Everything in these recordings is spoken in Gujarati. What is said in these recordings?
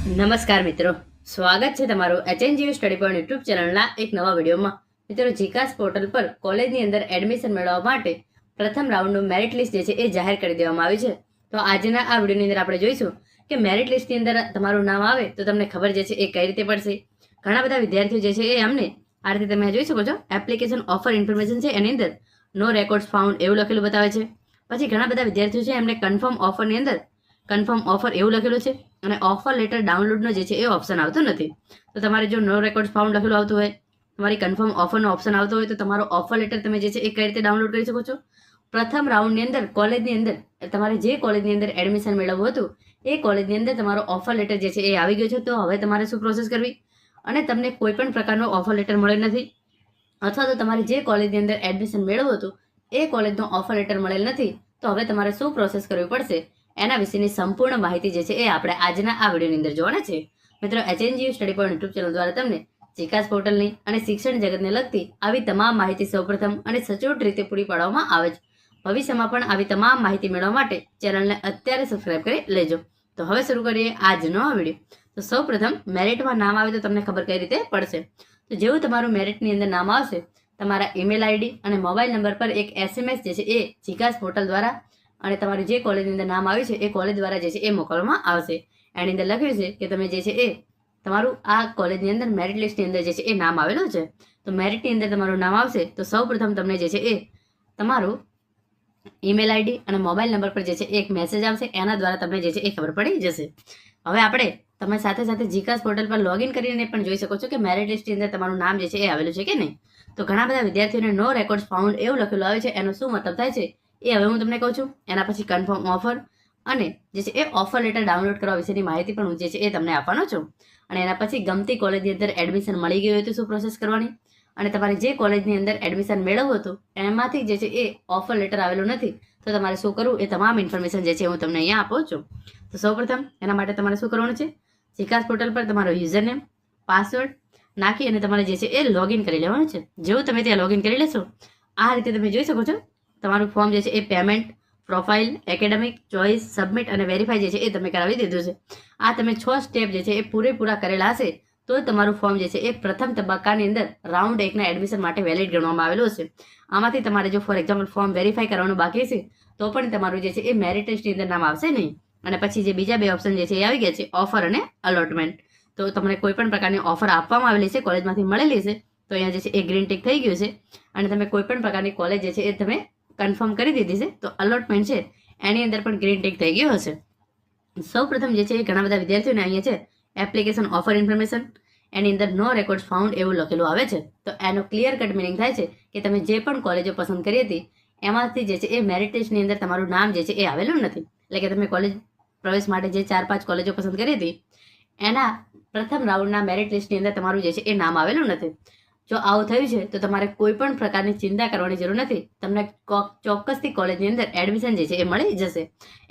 નમસ્કાર મિત્રો, સ્વાગત છે તમારું HNGU સ્ટડી પોઈન્ટ યુટ્યુબ ચેનલના એક નવા વિડીયોમાં. મિત્રો, જીકાસ પોર્ટલ પર કોલેજની અંદર એડમિશન મેળવવા માટે પ્રથમ રાઉન્ડનું મેરિટ લિસ્ટ જે છે એ જાહેર કરી દેવામાં આવી છે. તો આજના આ વિડીયોની અંદર આપણે જોઈશું કે મેરિટ લિસ્ટની અંદર તમારું નામ આવે તો તમને ખબર જે છે એ કઈ રીતે પડશે. ઘણા બધા વિદ્યાર્થીઓ જે છે એ અમને આ રીતે તમે જોઈ શકો છો, એપ્લિકેશન ઓફર ઇન્ફોર્મેશન છે એની અંદર નો રેકોર્ડ્સ ફાઉન્ડ એવું લખેલું બતાવે છે. પછી ઘણા બધા વિદ્યાર્થીઓ છે એમને કન્ફર્મ ઓફરની અંદર કન્ફર્મ ઓફર એવું લખેલું છે અને ઓફર લેટર ડાઉનલોડનો જે છે એ ઓપ્શન આવતો નથી. તો તમારે જો નો રેકોર્ડ ફાઉન્ડ લખેલું આવતું હોય, તમારી કન્ફર્મ ઓફરનો ઓપ્શન આવતો હોય તો તમારો ઓફર લેટર તમે જે છે એ કઈ રીતે ડાઉનલોડ કરી શકો છો. પ્રથમ રાઉન્ડની અંદર કોલેજની અંદર તમારે જે કોલેજની અંદર એડમિશન મેળવવું હતું એ કોલેજની અંદર તમારો ઓફર લેટર જે છે એ આવી ગયો છે. તો હવે તમારે શું પ્રોસેસ કરવી, અને તમને કોઈ પણ પ્રકારનો ઓફર લેટર મળેલ નથી, અથવા તો તમારે જે કોલેજની અંદર એડમિશન મેળવવું હતું એ કોલેજનો ઓફર લેટર મળેલ નથી, તો હવે તમારે શું પ્રોસેસ કરવી પડશે એના વિશેની સંપૂર્ણ માહિતી જે છે એ આપણે આજના આ વિડીયોની અંદર જોવાના છે. મિત્રો, HNGU study point YouTube channel દ્વારા તમને જીકાસ પોર્ટલની અને શિક્ષણ જગતને લગતી આવી તમામ માહિતી સૌપ્રથમ અને સચોટ રીતે પૂરી પાડવામાં આવે છે. ભવિષ્યમાં પણ આવી તમામ માહિતી મેળવવા માટે ચેનલને અત્યારે સબસ્ક્રાઇબ કરી લેજો. તો હવે શરૂ કરીએ આજનો આ વિડીયો. તો સૌપ્રથમ મેરિટમાં નામ આવે તો તમને ખબર કઈ રીતે પડશે. તો જેવું તમારું મેરિટની અંદર નામ આવશે, તમારા ઈમેલ આઈડી અને મોબાઈલ નંબર પર એક SMS જે છે એ જીકાસ પોર્ટલ દ્વારા અને તમારું જે કોલેજની અંદર નામ આવ્યું છે એ કોલેજ દ્વારા જે છે એ મોકલવામાં આવશે. એની અંદર લખ્યું છે કે તમે જે છે એ તમારું આ કોલેજની અંદર મેરિટ લિસ્ટની અંદર જે છે એ નામ આવેલું છે. તો મેરિટની અંદર તમારું નામ આવશે તો સૌપ્રથમ તમને જે છે એ તમારું ઈમેલ આઈડી અને મોબાઈલ નંબર પર જે છે એક મેસેજ આવશે, એના દ્વારા તમને જે છે એ ખબર પડી જશે. હવે આપણે તમે સાથે સાથે જીકાસ પોર્ટલ પર લોગિન કરીને પણ જોઈ શકો છો કે મેરિટ લિસ્ટની અંદર તમારું નામ જે છે એ આવેલું છે કે નહીં. તો ઘણા બધા વિદ્યાર્થીઓને નો રેકોર્ડ ફાઉન્ડ એવું લખેલું આવે છે, એનો શું મતલબ થાય છે એ હવે હું તમને કહું છું. એના પછી કન્ફર્મ ઓફર અને જે છે એ ઓફર લેટર ડાઉનલોડ કરવા વિશેની માહિતી પણ હું જે છે એ તમને આપવાનો છું. અને એના પછી ગમતી કોલેજની અંદર એડમિશન મળી ગયું હોય તો શું પ્રોસેસ કરવાની, અને તમારે જે કોલેજની અંદર એડમિશન મેળવવું હતું એમાંથી જે છે એ ઓફર લેટર આવેલું નથી તો તમારે શું કરવું એ તમામ ઇન્ફોર્મેશન જે છે હું તમને અહીંયા આપું છું. તો સૌપ્રથમ એના માટે તમારે શું કરવાનું છે, જીકાસ પોર્ટલ પર તમારો યુઝરનેમ પાસવર્ડ નાખી અને તમારે જે છે એ લોગિન કરી લેવાનું છે. જેવું તમે ત્યાં લોગિન કરી લેશો આ રીતે તમે જોઈ શકો છો તમારું ફોર્મ જે છે એ payment, profile, academic, choice, submit અને વેરીફાઈ જે છે એ તમે કરાવી દીધું છે. આ તમે 6 સ્ટેપ જે છે એ પૂરેપૂરા કરેલા હશે તો તમારું ફોર્મ જે છે એ પ્રથમ તબક્કાની અંદર રાઉન્ડ 1ના એડમિશન માટે વેલિડ ગણવામાં આવેલું હશે. આમાંથી તમારે જો ફોર એક્ઝામ્પલ ફોર્મ વેરીફાઈ કરવાનું બાકી છે તો પણ તમારું જે છે એ મેરિટ લિસ્ટની અંદર નામ આવશે નહીં. અને પછી જે બીજા બે ઓપ્શન જે છે એ આવી ગયા છે, ઓફર અને અલોટમેન્ટ. તો તમને કોઈ પણ પ્રકારની ઓફર આપવામાં આવેલી છે, કોલેજમાંથી મળેલી છે તો અહીંયા જે છે એ ગ્રીન ટિક થઈ ગયું છે અને તમે કોઈ પણ પ્રકારની કોલેજ જે છે એ તમે કન્ફર્મ કરી દીધી છે. તો અલોટમેન્ટ છે એની અંદર પણ ગ્રીન ટિક થઈ ગયો હશે. સૌપ્રથમ જે છે એ ઘણા બધા વિદ્યાર્થીઓને અહીંયા છે એપ્લિકેશન ઓફર ઇન્ફોર્મેશન, એની અંદર નો રેકોર્ડ ફાઉન્ડ એવું લખેલું આવે છે. તો એનો ક્લિયર કટ મિનિંગ થાય છે કે તમે જે પણ કોલેજો પસંદ કરી હતી એમાંથી જે છે એ મેરિટ લિસ્ટની અંદર તમારું નામ જે છે એ આવેલું નથી. એટલે કે તમે કોલેજ પ્રવેશ માટે જે 4-5 કોલેજો પસંદ કરી હતી એના પ્રથમ રાઉન્ડના મેરિટ લિસ્ટની અંદર તમારું જે છે એ નામ આવેલું નથી. જો આવું થયું છે તો તમારે કોઈ પણ પ્રકારની ચિંતા કરવાની જરૂર નથી. તમને ચોક્કસથી કોલેજની અંદર એડમિશન જે છે એ મળી જશે.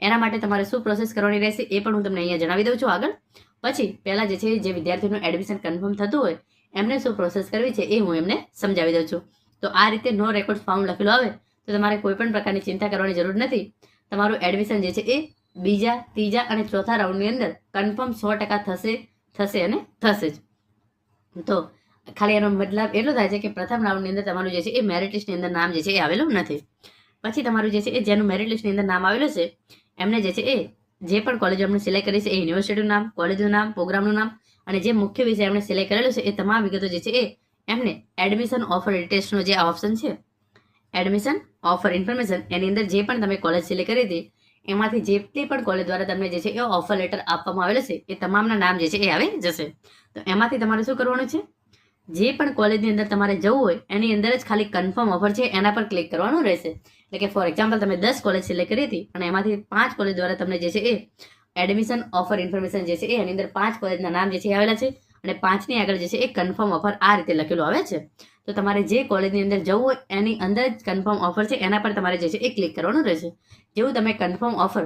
એના માટે તમારે શું પ્રોસેસ કરવાની રહેશે એ પણ હું તમને અહીંયા જણાવી દઉં છું આગળ. પછી પહેલાં જે છે જે વિદ્યાર્થીનું એડમિશન કન્ફર્મ થતું હોય એમને શું પ્રોસેસ કરવી છે એ હું એમને સમજાવી દઉં છું. તો આ રીતે નો રેકોર્ડ ફાઉન્ડ લખેલું આવે તો તમારે કોઈ પણ પ્રકારની ચિંતા કરવાની જરૂર નથી. તમારું એડમિશન જે છે એ બીજા, ત્રીજા અને ચોથા રાઉન્ડની અંદર કન્ફર્મ 100% થશે અને થશે જ. તો ખાલી એનો મતલબ એટલો થાય છે કે પ્રથમ રાઉન્ડની અંદર તમારું જે છે એ મેરિટ લિસ્ટની અંદર નામ જે છે એ આવેલું નથી. પછી તમારું જે છે એ જેનું મેરિટ લિસ્ટની અંદર નામ આવેલું છે એમને જે છે એ જે પણ કોલેજો એમને સિલેક્ટ કરી છે એ યુનિવર્સિટીનું નામ, કોલેજનું નામ, પ્રોગ્રામનું નામ અને જે મુખ્ય વિષય એમણે સિલેક્ટ કરેલું છે એ તમામ વિગતો જે છે એ એમને એડમિશન ઓફર ડિટેલ્સનો જે આ ઓપ્શન છે એડમિશન ઓફર ઇન્ફોર્મેશન, એની અંદર જે પણ તમે કોલેજ સિલેક્ટ કરી હતી એમાંથી જેટલી પણ કોલેજ દ્વારા તમને જે છે એ ઓફર લેટર આપવામાં આવેલો છે એ તમામના નામ જે છે એ આવી જશે. તો એમાંથી તમારે શું કરવાનું છે, જે પણ કોલેજની અંદર તમારે જવું હોય એની અંદર જ ખાલી કન્ફર્મ ઓફર છે એના પર ક્લિક કરવાનું રહેશે. એટલે કે ફોર એક્ઝામ્પલ તમે 10 કોલેજ સિલેક્ટ કરી હતી અને એમાંથી 5 કોલેજ દ્વારા તમને જે છે એ એડમિશન ઓફર ઇન્ફોર્મેશન જે છે એ એની અંદર 5 કોલેજના નામ જે છે આવેલા છે અને 5ની આગળ જે છે એ કન્ફર્મ ઓફર આ રીતે લખેલું આવે છે. તો તમારે જે કોલેજની અંદર જવું હોય એની અંદર જ કન્ફર્મ ઓફર છે એના પર તમારે જે છે એ ક્લિક કરવાનું રહેશે. જેવું તમે કન્ફર્મ ઓફર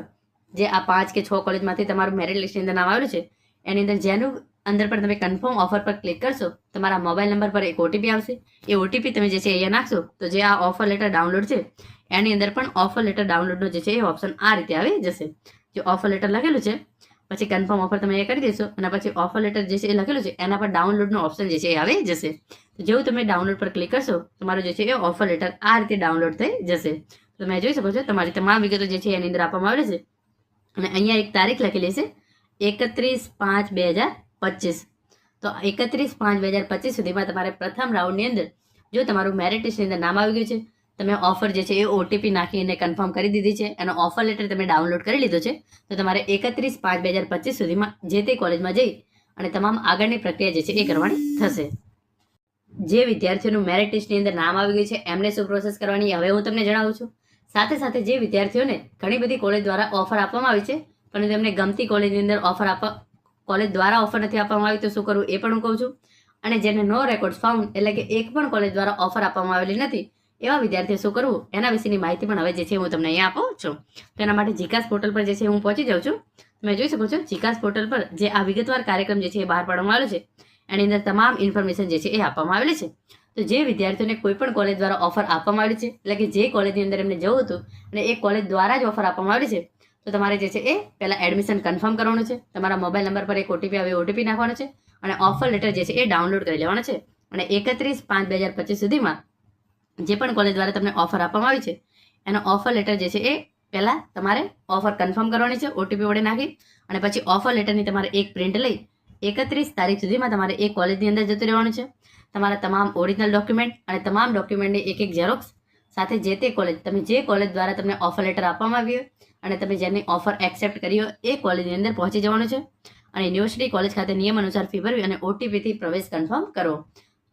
જે આ 5 કે 6 કોલેજમાંથી તમારું મેરિટ લિસ્ટની અંદર નામ આવેલું છે એની અંદર જેનું અંદર પર તમે કન્ફર્મ ઓફર પર ક્લિક કરશો તમારા મોબાઈલ નંબર પર એક ઓટીપી આવશે. એ ઓટીપી તમે જે છે અહીંયા નાખશો તો જે આ ઓફર લેટર ડાઉનલોડ છે એની અંદર પણ ઓફર લેટર ડાઉનલોડનો જે છે એ ઓપ્શન આ રીતે આવી જશે. જે ઓફર લેટર લખેલું છે પછી કન્ફર્મ ઓફર તમે એ કરી દેશો અને પછી ઓફર લેટર જે છે એ લખેલું છે એના પર ડાઉનલોડનો ઓપ્શન જે છે એ આવી જશે. તો જેવું તમે ડાઉનલોડ પર ક્લિક કરશો તમારું જે છે એ ઓફર લેટર આ રીતે ડાઉનલોડ થઈ જશે. તમે જોઈ શકો છો તમારી તમામ વિગતો જે છે એની અંદર આપવામાં આવેલી છે અને અહીંયા એક તારીખ લખેલી છે 31/5/2025. તો 31/5/2025 સુધીમાં તમારે પ્રથમ રાઉન્ડની અંદર જો તમારું મેરિટ લિસ્ટની અંદર નામ આવી ગયું છે, તમે ઓફર જે છે એ ઓટીપી નાખીને કન્ફર્મ કરી દીધી છે અને ઓફર લેટર તમે ડાઉનલોડ કરી લીધો છે, તો તમારે 31/5/2025 સુધીમાં જે તે કોલેજમાં જઈ અને તમામ આગળની પ્રક્રિયા જે છે એ કરવાની થશે. જે વિદ્યાર્થીઓનું મેરિટ લિસ્ટની અંદર નામ આવી ગયું છે એમને શું પ્રોસેસ કરવાની હવે હું તમને જણાવું છું. સાથે સાથે જે વિદ્યાર્થીઓને ઘણી બધી કોલેજ દ્વારા ઓફર આપવામાં આવી છે પરંતુ તેમને ગમતી કોલેજની અંદર કોલેજ દ્વારા ઓફર નથી આપવામાં આવી તો શું કરવું એ પણ હું કહું છું. અને જેને નો રેકોર્ડ ફાઉન્ડ એટલે કે એક પણ કોલેજ દ્વારા ઓફર આપવામાં આવેલી નથી એવા વિદ્યાર્થીઓ શું કરવું એના વિશેની માહિતી પણ હવે જે છે હું તમને અહીંયા આપું છું. તો એના માટે જીકાસ પોર્ટલ પર જે છે હું પહોંચી જાઉં છું. તમે જોઈ શકો છો જીકાસ પોર્ટલ પર જે આ વિગતવાર કાર્યક્રમ જે છે એ બહાર પાડવામાં આવેલો છે એની અંદર તમામ ઇન્ફોર્મેશન જે છે એ આપવામાં આવેલી છે. તો જે વિદ્યાર્થીઓને કોઈ પણ કોલેજ દ્વારા ઓફર આપવામાં આવેલી છે એટલે કે જે કોલેજની અંદર એમને જવું હતું અને એ કોલેજ દ્વારા જ ઓફર આપવામાં આવેલી છે તો તમારે જે છે એ પહેલાં એડમિશન કન્ફર્મ કરવાનું છે. તમારા મોબાઈલ નંબર પર એક ઓટીપી આવે ઓટીપી નાખવાનો છે અને ઓફર લેટર જે છે એ ડાઉનલોડ કરી લેવાનો છે અને 31/5/2025 સુધીમાં જે પણ કોલેજ દ્વારા તમને ઓફર આપવામાં આવી છે એનો ઓફર લેટર જે છે એ પહેલાં તમારે ઓફર કન્ફર્મ કરવાની છે ઓટીપી વડે નાખી અને પછી ઓફર લેટરની તમારે એક પ્રિન્ટ લઈ 31 તારીખ સુધીમાં તમારે એ કોલેજની અંદર જતું રહેવાનું છે. તમારા તમામ ઓરિજિનલ ડોક્યુમેન્ટ અને તમામ ડોક્યુમેન્ટની એક ઝેરોક્સ સાથે જે તે કોલેજ તમે જે કોલેજ દ્વારા તમને ઓફર લેટર આપવામાં આવ્યું અને તમે જેની ઓફર એક્સેપ્ટ કરી હોય એ કોલેજની અંદર પહોંચી જવાનું છે અને યુનિવર્સિટી કોલેજ ખાતે નિયમ અનુસાર ફી ભરવી અને ઓટીપીથી પ્રવેશ કન્ફર્મ કરવો.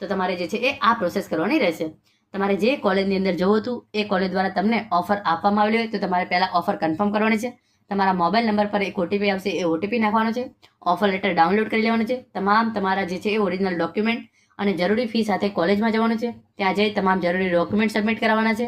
તો તમારે જે છે એ આ પ્રોસેસ કરવાની રહેશે. તમારે જે કોલેજની અંદર જવું હતું એ કોલેજ દ્વારા તમને ઓફર આપવામાં આવેલી હોય તો તમારે પહેલાં ઓફર કન્ફર્મ કરવાની છે. તમારા મોબાઈલ નંબર પર એક ઓટીપી આવશે એ ઓટીપી નાખવાનો છે. ઓફર લેટર ડાઉનલોડ કરી લેવાનું છે. તમામ તમારા જે છે એ ઓરિજિનલ ડોક્યુમેન્ટ અને જરૂરી ફી સાથે કોલેજમાં જવાનું છે. ત્યાં જઈ તમામ જરૂરી ડોક્યુમેન્ટ સબમિટ કરાવવાના છે.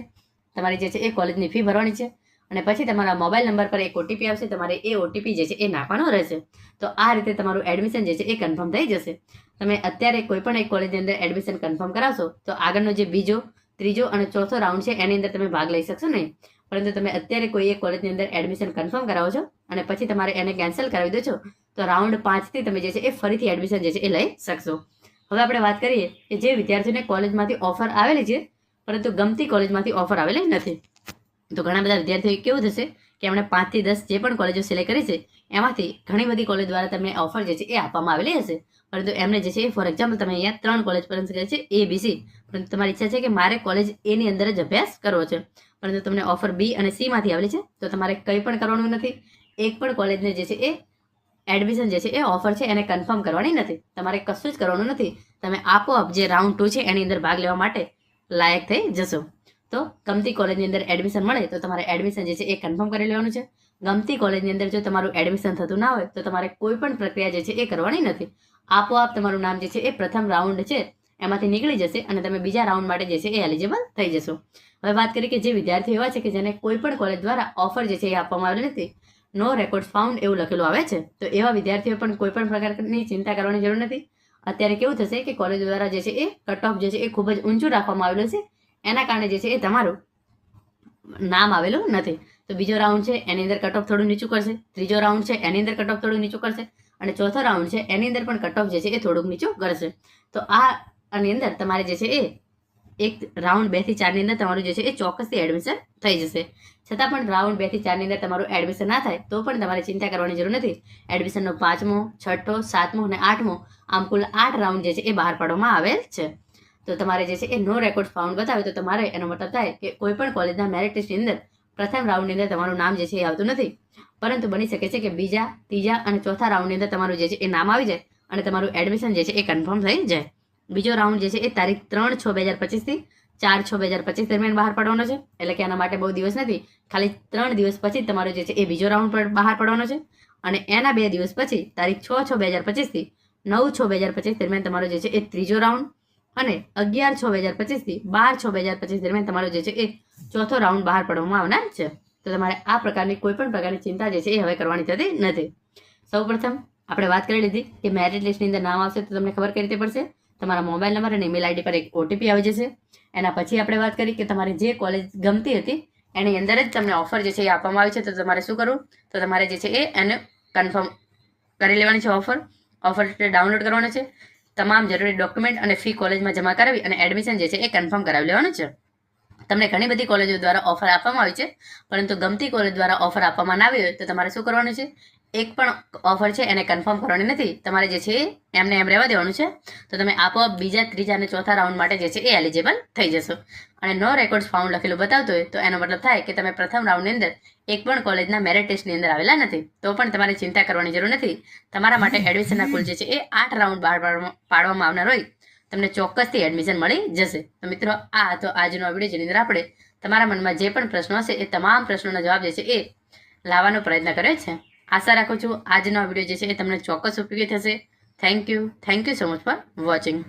તમારી જે છે એ કોલેજની ફી ભરવાની છે અને પછી તમારા મોબાઈલ નંબર પર એક ઓટીપી આવશે તમારે એ ઓટીપી જે છે એ નાખવાનો રહેશે. તો આ રીતે તમારું એડમિશન જે છે એ કન્ફર્મ થઈ જશે. તમે અત્યારે કોઈ પણ એક કોલેજની અંદર એડમિશન કન્ફર્મ કરાવશો તો આગળનો જે બીજો, ત્રીજો અને ચોથો રાઉન્ડ છે એની અંદર તમે ભાગ લઈ શકશો નહીં. પરંતુ તમે અત્યારે કોઈ એક કોલેજની અંદર એડમિશન કન્ફર્મ કરાવો છો અને પછી તમારે એને કેન્સલ કરાવી દો છો તો રાઉન્ડ 5થી તમે જે છે એ ફરીથી એડમિશન જે છે એ લઈ શકશો. હવે આપણે વાત કરીએ કે જે વિદ્યાર્થીઓને કોલેજમાંથી ઓફર આવેલી છે પરંતુ ગમતી કોલેજમાંથી ઓફર આવેલી નથી. તો ઘણા બધા વિદ્યાર્થીઓ કેવું થશે કે એમણે 5 થી 10 જે પણ કોલેજો સિલેક્ટ કરી છે એમાંથી ઘણી બધી કોલેજ દ્વારા તમને ઓફર જે છે એ આપવામાં આવેલી હશે પરંતુ એમને જે છે એ ફોર એક્ઝામ્પલ તમે અહીંયા 3 કોલેજ પસંદ કરી છે ABC પરંતુ તમારી ઈચ્છા છે કે મારે કોલેજ એની અંદર જ અભ્યાસ કરવો છે પરંતુ તમને ઓફર B અને C માંથી આવેલી છે તો તમારે કંઈ પણ કરવાનું નથી. એક પણ કોલેજને જે છે એ એડમિશન જે છે એ ઓફર છે એને કન્ફર્મ કરવાની નથી. તમારે કશું જ કરવાનું નથી. તમે આપોઆપ જે રાઉન્ડ 2 છે એની અંદર ભાગ લેવા માટે લાયક થઈ જશો. તો ગમતી કોલેજની અંદર એડમિશન મળે તો તમારે એડમિશન જે છે એ કન્ફર્મ કરી લેવાનું છે. ગમતી કોલેજની અંદર જો તમારું એડમિશન થતું ના હોય તો તમારે કોઈ પણ પ્રક્રિયા જે છે એ કરવાની નથી. આપોઆપ તમારું નામ જે છે એ પ્રથમ રાઉન્ડ છે એમાંથી નીકળી જશે અને તમે બીજા રાઉન્ડ માટે જે છે એ એલિજિબલ થઈ જશો. હવે વાત કરીએ કે જે વિદ્યાર્થીઓ એવા છે કે જેને કોઈ પણ કોલેજ દ્વારા ઓફર જે છે એ આપવામાં આવેલી નથી, નો રેકોર્ડ ફાઉન્ડ એવું લખેલું આવે છે, તો એવા વિદ્યાર્થીઓ પણ કોઈ પણ પ્રકારની ચિંતા કરવાની જરૂર નથી. અત્યારે કેવું થશે કે કોલેજ દ્વારા જે છે એ કટ ઓફ જે છે એ ખૂબ જ ઊંચું રાખવામાં આવેલું છે એના કારણે જે છે એ તમારું નામ આવેલું નથી. તો બીજો રાઉન્ડ છે એની અંદર કટ ઓફ થોડું નીચું કરશે, ત્રીજો રાઉન્ડ છે એની અંદર કટ ઓફ થોડું નીચું કરશે અને ચોથો રાઉન્ડ છે એની અંદર પણ કટ ઓફ જે છે એ થોડુંક નીચું કરશે. તો આની અંદર તમારે જે છે એ એક રાઉન્ડ 2 થી 4 ની અંદર તમારું જે છે એ ચોક્કસથી એડમિશન થઈ જશે. છતાં પણ રાઉન્ડ 2 થી 4 ની અંદર તમારું એડમિશન ના થાય તો પણ તમારે ચિંતા કરવાની જરૂર નથી. એડમિશનનો 5મો, 6ઠો, 7મો અને 8મો આમ કુલ 8 રાઉન્ડ જે છે એ બહાર પાડવામાં આવેલ છે. તો તમારે જે છે એ નો રેકોર્ડ ફાઉન્ડ બતાવે તો તમારે એનો મતલબ થાય કે કોઈ પણ કોલેજના મેરિટ લિસ્ટની અંદર પ્રથમ રાઉન્ડની અંદર તમારું નામ જે છે એ આવતું નથી. પરંતુ બની શકે છે કે બીજા, ત્રીજા અને ચોથા રાઉન્ડની અંદર તમારું જે છે એ નામ આવી જાય અને તમારું એડમિશન જે છે એ કન્ફર્મ થઈ જાય. બીજો રાઉન્ડ જે છે એ તારીખ 3/6/2025 થી 4/6/2025 દરમિયાન બહાર પાડવાનો છે. એટલે કે આના માટે બહુ દિવસ નથી, ખાલી 3 દિવસ પછી તમારો જે છે એ બીજો રાઉન્ડ બહાર પાડવાનો છે અને એના 2 દિવસ પછી તારીખ 6/6/2025 થી 9/6/2025 દરમિયાન તમારો જે છે એ ત્રીજો રાઉન્ડ અને 11/6/2025 થી 12/6/2025 દરમિયાન તમારો જે છે એ ચોથો રાઉન્ડ બહાર પાડવામાં આવનાર છે. તો તમારે આ પ્રકારની કોઈ પણ પ્રકારની ચિંતા જે છે એ હવે કરવાની થતી નથી. સૌપ્રથમ આપણે વાત કરી લીધી કે મેરિટ લિસ્ટની અંદર નામ આવશે તો તમને ખબર કઈ રીતે પડશે. તમારા મોબાઈલ નંબર અને ઈમેલ આઈડી પર એક ઓટીપી આવી જશે. એના પછી આપણે વાત કરી કે તમારે જે કોલેજ ગમતી હતી એની અંદર જ તમને ઓફર જે છે એ આપવામાં આવી છે તો તમારે શું કરવું, તો તમારે જે છે એ એને કન્ફર્મ કરી લેવાની છે ઓફર ડાઉનલોડ કરવાનો છે, તમામ જરૂરી ડોક્યુમેન્ટ અને ફી કોલેજમાં જમા કરાવી અને એડમિશન જે છે એ કન્ફર્મ કરાવી લેવાનું છે. તમને ઘણી બધી કોલેજો દ્વારા ઓફર આપવામાં આવી છે, પરંતુ ગમતી કોલેજ દ્વારા ઓફર આપવામાં ના આવી હોય તો તમારે શું કરવાનું છે, એક પણ ઓફર છે એને કન્ફર્મ કરવાની નથી, તમારે જે છે એમને એમ રહેવા દેવાનું છે. તો તમે આપોઆપ બીજા, ત્રીજા અને ચોથા રાઉન્ડ માટે જે છે એ એલિજિબલ થઈ જશો. અને નો રેકોર્ડ્સ ફાઉન્ડ લખેલું બતાવતું હોય તો એનો મતલબ થાય કે તમે પ્રથમ રાઉન્ડની અંદર એક પણ કોલેજના મેરિટ ટેસ્ટની અંદર આવેલા નથી. તો પણ તમારે ચિંતા કરવાની જરૂર નથી. તમારા માટે એડમિશનના કુલ જે છે એ 8 રાઉન્ડ બહાર પાડવામાં આવનાર હોય, તમને ચોક્કસથી એડમિશન મળી જશે. તો મિત્રો, આ હતો આજનો વિડીયો, જેની અંદર આપણે તમારા મનમાં જે પણ પ્રશ્નો હશે એ તમામ પ્રશ્નોના જવાબ જે છે એ લાવવાનો પ્રયત્ન કર્યો છે. આશા રાખું છું આજનો વિડીયો જે છે એ તમને ચોક્કસ ઉપયોગી થશે. Thank you so much for watching.